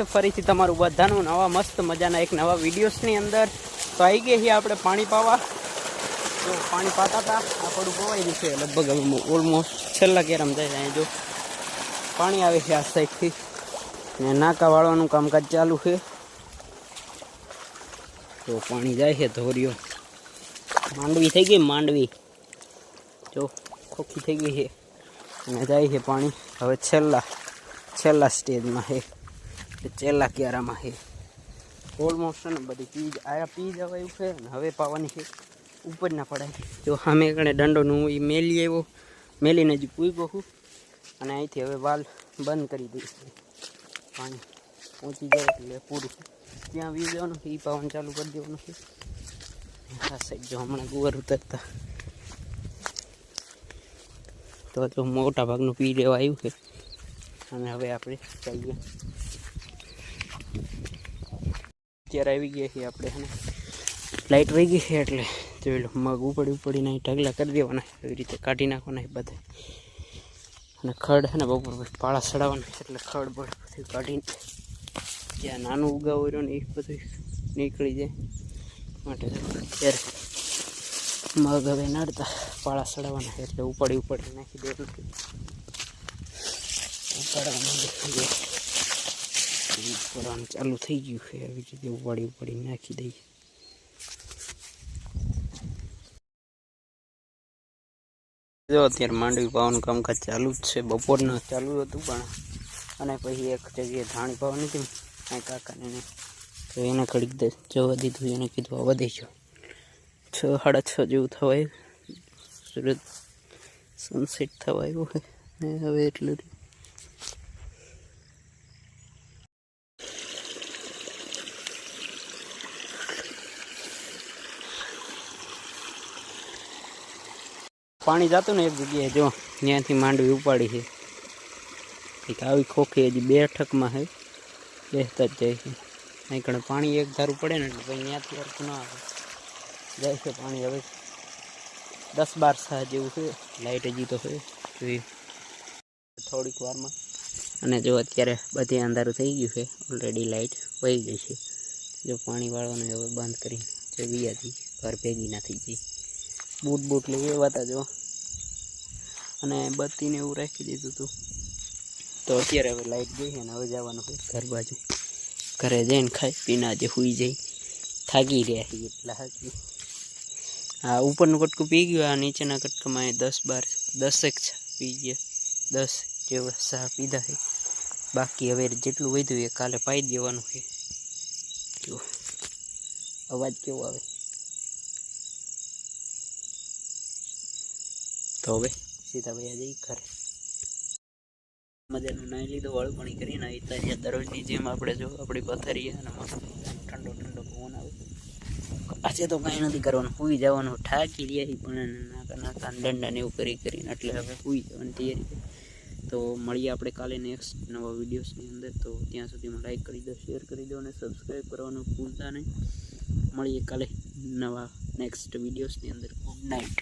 ફરીથી તમારું બધાનું નવા મસ્ત મજાના એક નવા વિડીયોસની અંદર તો આવી ગઈ છીએ આપણે પાણી પાવા. તો પાણી પાતા હતા આ પડું પવાઈ ગયું છે લગભગ હવે ઓલમોસ્ટ છેલ્લા કેરામ જાય. અહીં જો પાણી આવે છે આ સાઈડથી ને નાકા વાળવાનું કામકાજ ચાલુ છે. તો પાણી જાય છે ધોરીઓ માંડવી થઈ ગઈ, માંડવી જો ખોખી થઈ ગઈ છે અને જાય છે પાણી હવે છેલ્લા સ્ટેજમાં છે. ચેલા ક્યારામાં છે ઓલમોસ્ટ ને બધી પીજ આયા પી જવાયું છે ને હવે પાવાની છે ઉપર ના પડાય. જો સામે કણે દંડોનું એ મેલી આવ્યો, મેલીને જ પૂગ્યો છું અને અહીંથી હવે વાલ બંધ કરી દઈશ. પાણી પહોંચી જાય એટલે પૂરું ત્યાં વી જવાનું છે, એ પાવાનું ચાલુ કરી દેવાનું છે. આ સાઈડ જો હમણાં ગુવાર ઉતરતા તો મોટા ભાગનું પી લેવા આવ્યું છે અને હવે આપણે જઈએ. અત્યારે આવી ગયા છીએ આપણે છે ને લાઇટ વહી ગઈ છે એટલે જોઈ લો મગ ઉપડીને ઢગલા કરી દેવાના એવી રીતે કાઢી નાખવાના બધા. અને ખડ છે ને બપોર પછી પાળા ચડાવવાના એટલે ખડ બળ બધું કાઢીને જ્યાં નાનું ઉગાવો રહ્યો ને એ બધું નીકળી જાય માટે અત્યારે મગ હવે નડતા પાળા ચડાવવાના એટલે ઉપાડી નાખી દેવાનું. ઉપાડવાનું ચાલુ થઈ ગયું છે આવી રીતે ઉપાડી નાખી દઈએ. જો અત્યારે માંડવી પાવાનું કામકાજ ચાલુ જ છે, બપોરના ચાલુ હતું પણ અને પછી એક જગ્યાએ ધાણી પાવાની હતી આ કાકાને તો એને ઘડીક જવા દીધું. એને કીધું આ વધી ગયો 6:30 જેવું થવા આવ્યું, સુરત સનસેટ થવા આવ્યું છે ને હવે એટલું પાણી જતું ને એક જગ્યાએ જો ત્યાંથી માંડવી ઉપાડી છે કંઈક આવી ખોખી હજી 2 ઠકમાં છે બેસતા જ જાય છે. અહીં કણે પાણી એક ધારું પડે ને એટલે ભાઈ ત્યાંથી હરખું ના આવે જાય છે પાણી. હવે 10-12 સાહ જેવું છે, લાઇટ હજી તો છે જોઈ થોડીક વારમાં. અને જો અત્યારે બધી અંધારું થઈ ગયું છે ઓલરેડી લાઇટ વહી ગઈ છે. જો પાણી વાળવાનું હવે બંધ કરીને જે વિયાથી ઘર ભેગી ના થઈ ગઈ. બૂટ લઈ એવાતા જો અને બત્તીને એવું રાખી દીધું હતું. તો અત્યારે હવે લાઇટ ગઈ છે ને હવે જવાનું હોય ઘર બાજુ. ઘરે જઈને ખાઈ પીને આજે સૂઈ જઈ, થાકી રહ્યા છીએ એટલા હાકી. હા ઉપરનું કટકું પી ગયું, આ નીચેના કટકામાં 10 પી ગયા, 10 જેવા સા પીધા છે. બાકી હવે જેટલું વધ્યું એ કાલે પાઈ દેવાનું છે. જો અવાજ કેવો આવે તો હવે સીધા ભાઈ જઈ ઘરે. મજાનું નાહી લીધું, વાળપણી કરીને અત્યારે દરરોજની જેમ આપણે જો આપણી પથારી અને મસ્ત ઠંડો પવન આવે. આજે તો કાંઈ નથી કરવાનું, સૂઈ જવાનું. થાકી રહ્યા પણ નાકા દંડાને એવું કરીને એટલે હવે સૂઈ જવાની તૈયારી. તો મળીએ આપણે કાલે નેક્સ્ટ નવા વિડીયોઝની અંદર. તો ત્યાં સુધીમાં લાઈક કરી દો, શેર કરી દો અને સબસ્ક્રાઈબ કરવાનું ભૂલતા નહીં. મળીએ કાલે નવા નેક્સ્ટ વિડીયોઝની અંદર. Good night.